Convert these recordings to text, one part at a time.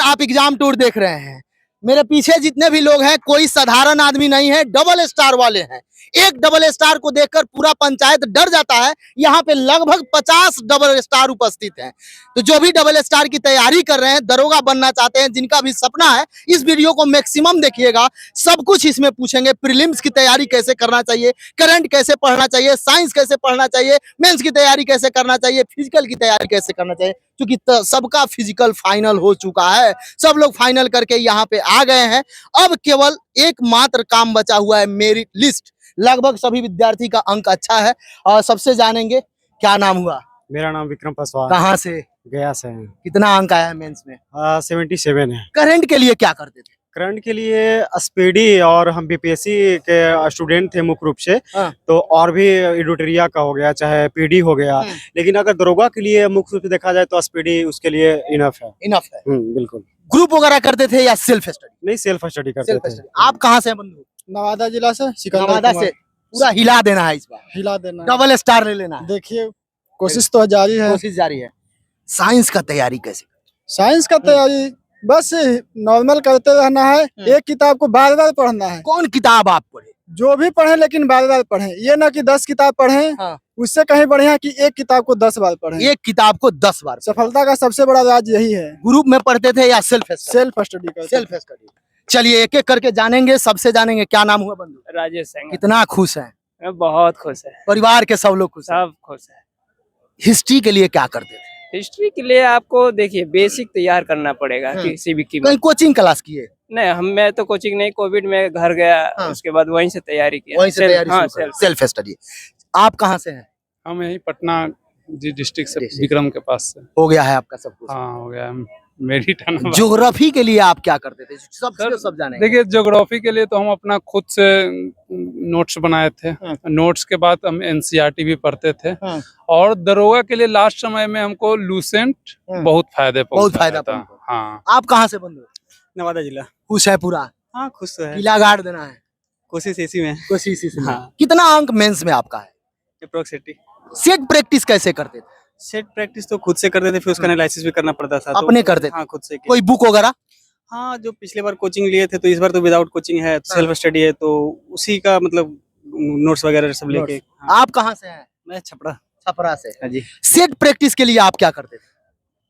आप exam tour देख रहे हैं। मेरे पीछे जितने भी लोग हैं कोई साधारण आदमी नहीं है, डबल स्टार वाले हैं। एक डबल स्टार को देखकर पूरा पंचायत डर जाता है। यहाँ पे लगभग 50 डबल स्टार उपस्थित हैं। तो जो भी डबल स्टार की तैयारी कर रहे हैं, दरोगा बनना चाहते हैं, जिनका भी सपना है, इस वीडियो को मैक्सिमम देखिएगा। सब कुछ इसमें पूछेंगे। प्रीलिम्स की तैयारी कैसे करना चाहिए, करंट कैसे पढ़ना चाहिए, साइंस कैसे पढ़ना चाहिए, मेंस की तैयारी कैसे करना चाहिए, फिजिकल की तैयारी कैसे करना चाहिए, क्योंकि सबका फिजिकल फाइनल हो चुका है। सब लोग फाइनल करके यहाँ पे आ गए हैं। अब केवल एकमात्र काम बचा हुआ है, मेरिट लिस्ट। लगभग सभी विद्यार्थी का अंक अच्छा है। और सबसे जानेंगे, क्या नाम हुआ? मेरा नाम विक्रम पासवान। कहाँ से? गया से है। कितना अंक आया है मेंस में? 77 है। करंट के लिए क्या करते थे? करंट के लिए स्पीडी, और हम बीपीएससी के स्टूडेंट थे मुख्य रूप से। तो और भी एडिटोरिया का हो गया, चाहे पीडी हो गया, लेकिन अगर दरोगा के लिए मुख्य रूप से देखा जाए तो स्पीडी उसके लिए इनफ है। इनफ है, बिल्कुल। ग्रुप वगैरह करते थे या सेल्फ स्टडी? नहीं, सेल्फ स्टडी करते थे। आप कहाँ से हैं बंधु? नवादा जिला से। नवादा से। पूरा हिला देना है इस बार, हिला देना, डबल स्टार ले लेना है। देखिए कोशिश तो जारी है। कोशिश जारी है। साइंस का तैयारी कैसे? साइंस का तैयारी बस नॉर्मल करते रहना है। एक किताब को बार बार पढ़ना है। कौन किताब आप पढ़े? जो भी पढ़े, लेकिन बार बार पढ़े। ये ना कि 10 किताब पढ़े, उससे कहीं बढ़िया कि एक किताब को 10 बार पढ़े। एक किताब को 10 बार। सफलता का सबसे बड़ा राज यही है। ग्रुप में पढ़ते थे या सेल्फ स्टडी करते? Self study. चलिए एक एक करके जानेंगे। सबसे जानेंगे, क्या नाम हुआ बंधु? राजेश। कितना खुश है? बहुत खुश है। परिवार के सब लोग खुश हैं? सब खुश है। हिस्ट्री के लिए क्या करते थे? हिस्ट्री के लिए आपको देखिए बेसिक तैयार करना पड़ेगा किसी भी कीमत। कहीं कोचिंग क्लास किए? नहीं, मैं तो कोचिंग नहीं, कोविड में घर गया, उसके बाद वहीं से तैयारी किया। वहीं से तैयारी, सेल्फ स्टडी। आप कहाँ से हैं? हम यही पटना डिस्ट्रिक्ट से, विक्रम के पास से। हो गया है आपका सब कुछ? हाँ, हो गया। मेरी ज्योग्राफी के लिए आप क्या करते थे? सब जानेंगे। देखिए, ज्योग्राफी के लिए तो हम अपना खुद से नोट्स बनाए थे। नोट्स के बाद हम एनसीईआरटी भी पढ़ते थे। और दरोगा के लिए लास्ट समय में हमको लूसेंट बहुत फायदा था। हाँ। आप कहाँ से बंधु? नवादा जिला। खुश है पूरा? हाँ, खुश है। किला गाड़ देना है, कोशिश इसी में। कोशिश इसी में। कितना अंक मेंस में आपका है? अप्रोक्सीमेटली। सेट प्रैक्टिस कैसे करते थे? सेट प्रैक्टिस तो खुद से करते थे, फिर उसका एनालिसिस भी करना पड़ता था। अपने करते थे? हाँ, खुद से। कोई बुक वगैरह? हाँ, जो पिछले बार कोचिंग लिए थे, तो इस बार तो विदाउट कोचिंग है, सेल्फ स्टडी है, तो उसी का मतलब नोट्स वगैरह सब लेके। आप कहाँ से हैं? मैं छपरा। छपरा से। हाँ जी। सेट प्रैक्टिस के लिए आप क्या करते थे?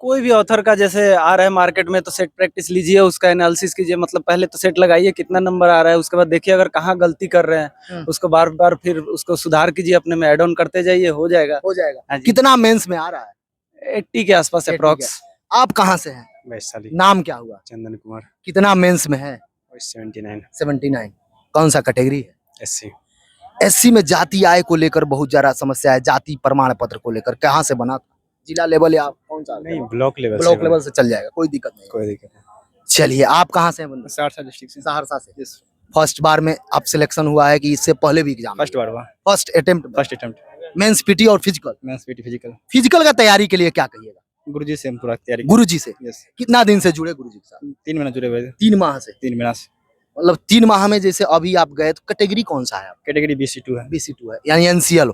कोई भी ऑथर का जैसे आ रहा है मार्केट में, तो सेट प्रैक्टिस लीजिए, उसका एनालिसिस कीजिए। मतलब पहले तो सेट लगाइए, कितना नंबर आ रहा है, उसके बाद देखिए अगर कहाँ गलती कर रहे हैं, उसको बार बार फिर उसको सुधार कीजिए, अपने में ऐड ऑन करते जाइए, हो जाएगा। हो जाएगा। कितना मेंस में आ रहा है? 80 के आसपास अप्रॉक्स। आप कहाँ से हैं? वैशाली। नाम क्या हुआ? चंदन कुमार। कितना मेंस में है? 79। कौन सा कैटेगरी है? SC। SC में जाति आय को लेकर बहुत ज्यादा समस्या है। जाति प्रमाण पत्र को लेकर कहाँ से बना था? जिला लेवल या कौन सा? नहीं, ब्लॉक लेवल। ब्लॉक लेवल से चल जाएगा, कोई दिक्कत नहीं। कोई दिक्कत नहीं। चलिए, आप कहाँ से हैं? सहरसा डिस्ट्रिक्ट से। सहरसा से। फर्स्ट बार में आप सिलेक्शन हुआ है कि इससे पहले भी एग्जाम? फर्स्ट बार हुआ। First attempt. मेंस पीटी और physical? Mains PT physical. Physical का तैयारी के लिए क्या कहिएगा? गुरुजी से हम पूरा तैयारी। गुरुजी से? यस। कितना दिन से जुड़े गुरुजी के साथ? 3 महीना जुड़े हुए थे। 3 माह से? 3 महीना से। मतलब 3 माह में जैसे अभी आप गए, तो कैटेगरी कौन सा है? कैटेगरी BC2 है। BC2 है, यानी NCL।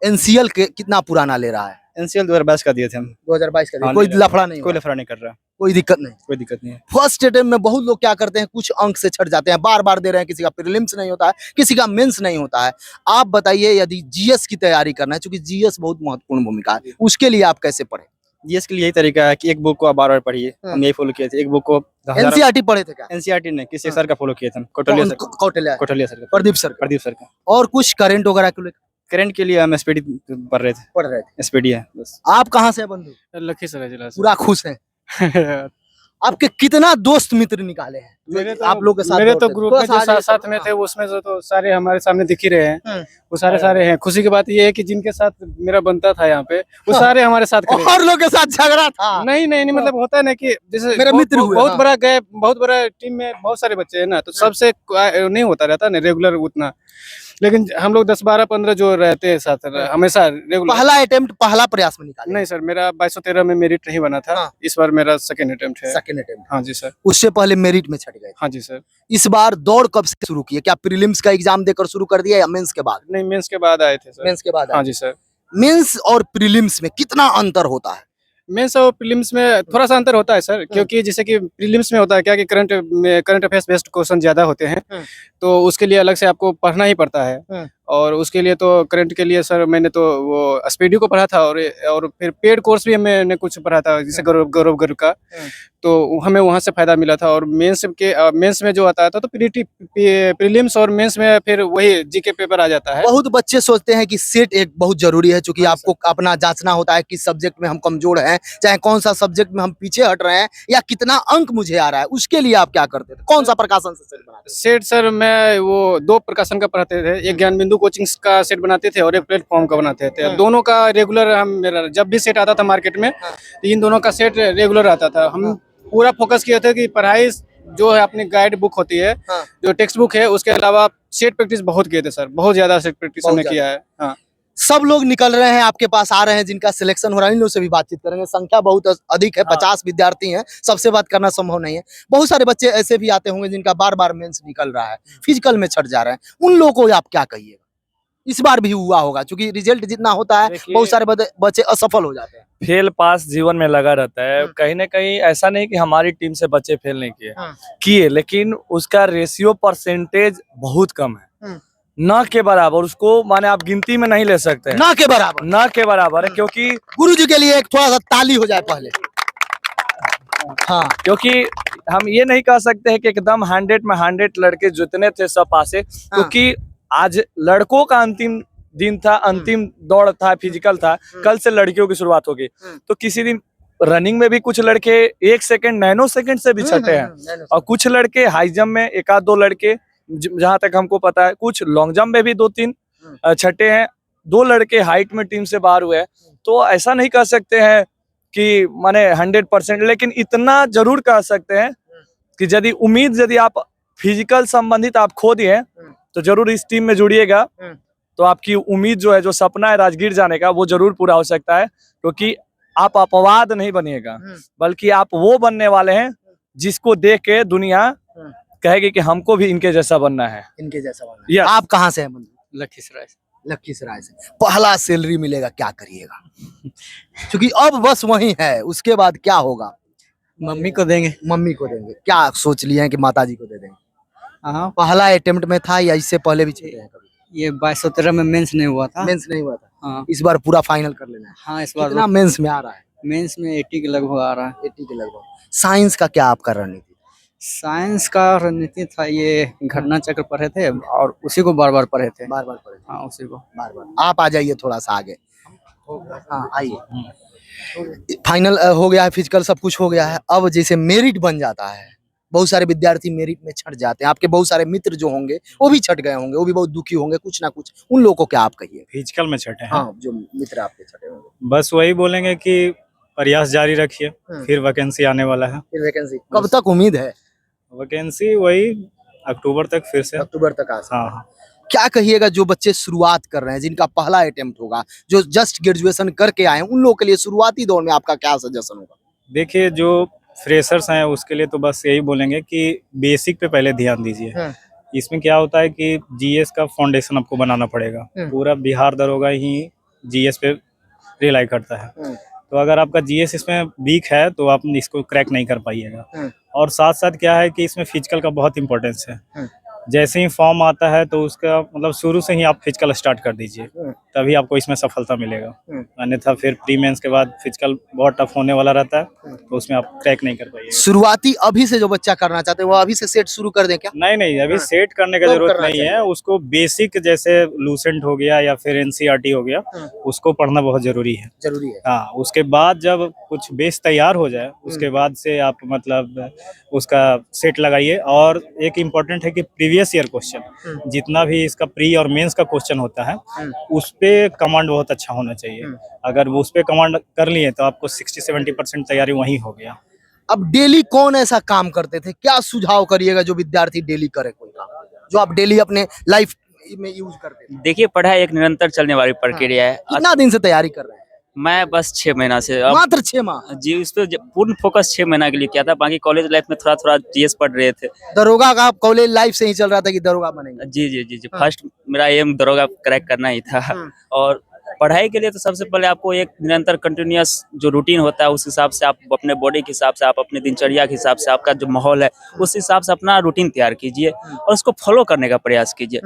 NCL के कितना पुराना ले रहा है? NCL 2022 का दिए थे हम। 2022 का दिया। कोई लफड़ा नहीं? कोई लफड़ा नहीं कर रहा। कोई दिक्कत नहीं? कोई दिक्कत नहीं है। फर्स्ट अटेम्प्ट में बहुत लोग क्या करते हैं, कुछ अंक से छट जाते हैं, बार बार दे रहे हैं। किसी का प्रीलिम्स नहीं होता है, किसी का मेंस नहीं होता है। आप बताइए, यदि GS की तैयारी करना है, क्योंकि GS बहुत महत्वपूर्ण भूमिका है, उसके लिए आप कैसे पढ़े? GS के लिए यही तरीका है कि एक बुक को आप बार-बार पढ़िए। हम यही फॉलो किए थे। एक बुक को NCERT पढ़े थे क्या? NCERT नहीं, किसी सर का फॉलो किए थे हम। कौटिल्य सर का। प्रदीप सर का। और कुछ करंट वगैरह के लिए? करंट के लिए हम SPD पढ़ रहे थे। SPD है बस। आप कहाँ से बंधु? लखीसराय जिला से। पूरा खुश हैं? आपके कितना दोस्त मित्र निकाले हैं? आप लोग के साथ? मेरे तो ग्रुप में जो साथ में थे, उसमें तो सारे हमारे सामने दिख ही रहे हैं। वो सारे हैं। खुशी की बात ये है कि जिनके साथ मेरा बनता था यहाँ पे, वो सारे हमारे साथ खड़े। और लोग के साथ झगड़ा था? नहीं, मतलब होता है ना कि जैसे मेरे मित्र हुए, बहुत बड़ा गैप, बहुत बड़ा टीम में बहुत सारे बच्चे हैं ना, तो सबसे नहीं होता रहता ना रेगुलर उतना। लेकिन हम लोग 10, 12, 15 जो रहते हैं साथ हमेशा रेगुलर। पहला अटेम्प्ट, पहला प्रयास में निकाले? नहीं सर, मेरा 2213 में मेरिट नहीं बना था। इस बार मेरा सेकंड अटेम्प्ट है। Second attempt? हाँ जी सर। उससे पहले मेरिट में छट गए? हाँ जी सर। इस बार दौड़ कब से शुरू किए? क्या प्रीलिम्स का एग्जाम देकर शुरू कर दिया या मेंस के बाद? नहीं, मेंस के बाद आए थे सर। मेंस के बाद? हाँ जी सर। मेंस और प्रीलिम्स में कितना अंतर होता है? मेंस और प्रीलिम्स में थोड़ा सा अंतर होता है सर, क्योंकि जैसे कि प्रीलिम्स में होता है क्या कि करंट अफेयर्स बेस्ड क्वेश्चन ज्यादा होते हैं, तो उसके लिए अलग से आपको पढ़ना ही पड़ता है। और उसके लिए तो करंट के लिए सर मैंने तो वो स्पीडी को पढ़ा था, और फिर पेड कोर्स भी मैंने कुछ पढ़ा था, जैसे गौरव गर्ग का, तो हमें वहाँ से फायदा मिला था। और मेंस में जो आता था तो प्रीलिम्स और मेंस में फिर वही जीके पेपर आ जाता है। बहुत बच्चे सोचते हैं कि सेट एक बहुत जरूरी है, क्योंकि आपको अपना जांचना होता है किस सब्जेक्ट में हम कमजोर हैं, चाहे कौन सा सब्जेक्ट में हम पीछे हट रहे हैं, या कितना अंक मुझे आ रहा है। उसके लिए आप क्या करते थे, कौन सा प्रकाशन से सेट बनाते थे? सेट सर मैं वो 2 प्रकाशन का पढ़ाते थे, एक ज्ञान बिंदु कोचिंग का सेट बनाते थे और एक प्लेटफॉर्म का बनाते थे। दोनों का रेगुलर मेरा जब भी सेट आता था मार्केट में, इन दोनों का सेट रेगुलर आता था। हम पूरा फोकस किया था कि पढ़ाई जो है अपनी गाइड बुक होती है, जो टेक्स्ट बुक है, उसके अलावा सेट प्रैक्टिस बहुत किए थे सर, बहुत ज्यादा सेट प्रैक्टिस हमने किया है। हाँ, सब लोग निकल रहे हैं, आपके पास आ रहे हैं, जिनका सिलेक्शन हो रहा है, इन लोगों से भी बातचीत करेंगे। संख्या बहुत अधिक है, 50 विद्यार्थी हैं, सबसे बात करना संभव नहीं है। बहुत सारे बच्चे ऐसे भी आते होंगे जिनका बार बार मेंस निकल रहा है, फिजिकल में छट जा रहे हैं, उन लोगों को आप क्या कहिएगा? इस बार भी हुआ होगा, क्योंकि रिजल्ट जितना होता है बहुत सारे बच्चे असफल हो जाते हैं। फेल पास जीवन में लगा रहता है। कहीं ना कहीं ऐसा नहीं कि हमारी टीम से बच्चे फेल नहीं किए, लेकिन उसका रेशियो परसेंटेज बहुत कम है, न के बराबर। उसको माने आप गिनती में नहीं ले सकते हैं, ना के बराबर, न के बराबर है। क्योंकि गुरुजी के लिए एक थोड़ा सा ताली हो जाए पहले। हाँ, क्योंकि हम ये नहीं कह सकते हैं कि एकदम 100 में 100 लड़के जितने थे सब पासे, क्योंकि आज लड़कों का अंतिम दिन था, अंतिम दौड़ था, फिजिकल था। कल से लड़कियों की शुरुआत होगी, तो किसी दिन रनिंग में भी कुछ लड़के 1 सेकंड, नैनो सेकंड से भी छठे हैं, और कुछ लड़के हाई जंप में 1-2 लड़के, जहां तक हमको पता है, कुछ लॉन्ग जंप में भी 2-3 छठे हैं। 2 लड़के हाइट में टीम से बाहर हुए हैं। तो ऐसा नहीं कह सकते हैं कि माने 100%, लेकिन इतना जरूर कह सकते हैं कि यदि आप फिजिकल संबंधित आप खो दिए तो जरूर इस टीम में जुड़िएगा, तो आपकी उम्मीद जो है, जो सपना है राजगीर जाने का, वो जरूर पूरा हो सकता है। क्योंकि आप अपवाद नहीं बनिएगा, बल्कि आप वो बनने वाले हैं जिसको देख के दुनिया कहेगी कि हमको भी इनके जैसा बनना है। इनके जैसा बनना है। आप कहाँ से हैं? लखीसराय से। लखीसराय से। पहला सैलरी मिलेगा, क्या करिएगा? क्योंकि अब बस वही है, उसके बाद क्या होगा? मम्मी को देंगे। मम्मी को देंगे। क्या सोच लिए हैं कि माताजी को दे देंगे? हाँ, पहला अटेम्प्ट में था या इससे पहले भी चले हैं कभी? ये 22-23 में मेंस नहीं हुआ था। मेंस नहीं हुआ था। हाँ, इस बार पूरा फाइनल कर लेना है। हाँ, इस बार कितना मेंस में आ रहा है? मेंस में 80 के लगभग आ रहा है। 80 के लगभग। साइंस का क्या आपका रणनीति? साइंस का रणनीति था, ये घटना चक्र पढ़े थे और उसी को बार बार पढ़े थे। बार बार पढ़े? हाँ, उसी को बार बार। आप आ जाइए थोड़ा सा आगे। हाँ, आइए। फाइनल हो गया है, फिजिकल सब कुछ हो गया है। अब जैसे मेरिट बन जाता है, बहुत सारे विद्यार्थी मेरिट में छट जाते हैं। आपके बहुत सारे मित्र जो होंगे वो भी छट गए होंगे, वो भी बहुत दुखी होंगे, कुछ ना कुछ। उन लोगों को क्या आप कहिए? फिजिकल में छठे हैं। हाँ, जो मित्र आपके छटे होंगे। बस वही बोलेंगे कि प्रयास जारी रखिए, फिर वैकेंसी आने वाला है। फिर वैकेंसी कब तक उम्मीद है? वैकेंसी वही अक्टूबर तक, फिर से अक्टूबर तक आ सकता है। हाँ। क्या कहिएगा जो बच्चे शुरुआत कर रहे हैं, जिनका पहला अटेम्प्ट होगा, जो जस्ट ग्रेजुएशन करके आए हैं, उन लोगों के लिए शुरुआती दौर में आपका क्या सजेशन होगा? देखिए, जो फ्रेशर्स हैं उसके लिए तो बस यही बोलेंगे कि बेसिक पे पहले ध्यान दीजिए। इसमें क्या होता है कि जीएस का फाउंडेशन आपको बनाना पड़ेगा। पूरा बिहार दरोगा ही जीएस पे रिलाई करता है। तो अगर आपका जीएस इसमें वीक है तो आप इसको क्रैक नहीं कर पाइएगा। और साथ साथ क्या है कि इसमें फिजिकल का बहुत इंपॉर्टेंस है। जैसे ही फॉर्म आता है तो उसका मतलब शुरू से ही आप फिजिकल स्टार्ट कर दीजिए, तभी आपको इसमें सफलता मिलेगा। अन्यथा फिर प्री मेंस के बाद फिजिकल बहुत टफ होने वाला रहता है, तो उसमें आप क्रैक नहीं कर पाइएगा। शुरुआती अभी से जो बच्चा करना चाहते हैं वो अभी से सेट शुरू कर दें क्या? नहीं, अभी सेट करने का जरूरत नहीं है। उसको बेसिक जैसे लूसेंट हो गया या फिर एनसीईआरटी हो गया, उसको पढ़ना बहुत जरूरी है। हाँ, उसके बाद जब कुछ बेस तैयार हो जाए, उसके बाद से आप मतलब उसका सेट लगाइए। और एक इम्पोर्टेंट है कि प्रीवियस ईयर क्वेश्चन, जितना भी इसका प्री और मेंस का क्वेश्चन होता है, उस पे कमांड बहुत अच्छा होना चाहिए। अगर वो उस पे कमांड कर लिए तो आपको 60-70% तैयारी वहीं हो गया। अब डेली कौन ऐसा काम करते थे, क्या सुझाव करिएगा जो विद्यार्थी डेली करे कोई काम, जो आप डेली अपने लाइफ में यूज करते थे? देखिए, पढ़ाई एक निरंतर चलने वाली प्रक्रिया है। कितना दिन से तैयारी कर रहे हैं? मैं बस 6 महीना से। मात्र 6 माह? जी, उस पर पूर्ण फोकस 6 महीना के लिए किया था। बाकी कॉलेज लाइफ में थोड़ा थोड़ा जीएस पढ़ रहे थे। दरोगा का आप कॉलेज लाइफ से ही चल रहा था कि दरोगा बनेंगे? जी। फर्स्ट मेरा एम दरोगा क्रैक करना ही था। और पढ़ाई के लिए तो सबसे पहले आपको एक निरंतर कंटिन्यूअस जो रूटीन होता है उस हिसाब से आप अपने बॉडी के हिसाब से, आप अपने दिनचर्या के हिसाब से, आपका जो माहौल है उस हिसाब से अपना रूटीन तैयार कीजिए और उसको फॉलो करने का प्रयास कीजिए।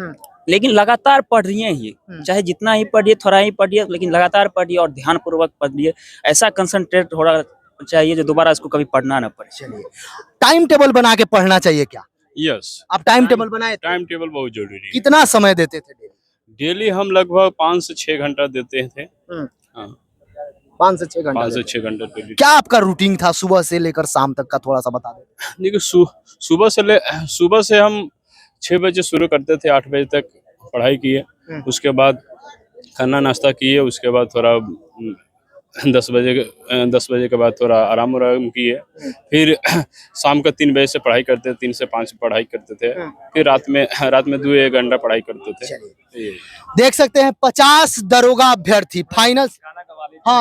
लेकिन लगातार पढ़िए ही, चाहे जितना ही पढ़िए, थोड़ा ही पढ़िए, लेकिन लगातार पढ़िए और ध्यान पूर्वक पढ़िए। ऐसा कंसंट्रेट होना चाहिए जो दोबारा इसको कभी पढ़ना ना पड़े। चलिए, टाइम टेबल बना के पढ़ना चाहिए क्या? यस, आप टाइम टेबल बनाए थे? टाइम टेबल बहुत जरूरी है। कितना समय देते थे डेली? डेली हम लगभग 5 से 6 घंटा देते थे। 5 से 6 घंटे 5 से 6 घंटा डेली। क्या आपका रूटीन था सुबह से लेकर शाम तक का, थोड़ा सा बता दें। देखिए सुबह से हम 6 बजे शुरू करते थे, 8 बजे तक पढ़ाई किए। उसके बाद खाना नाश्ता किए, उसके बाद थोड़ा 10 बजे के बाद थोड़ा आराम किए। फिर शाम का 3 बजे से पढ़ाई करते थे, 3 से 5 पढ़ाई करते थे। फिर रात में 2-1 घंटा पढ़ाई करते थे। देख सकते हैं 50 दरोगा अभ्यर्थी फाइनल। हाँ।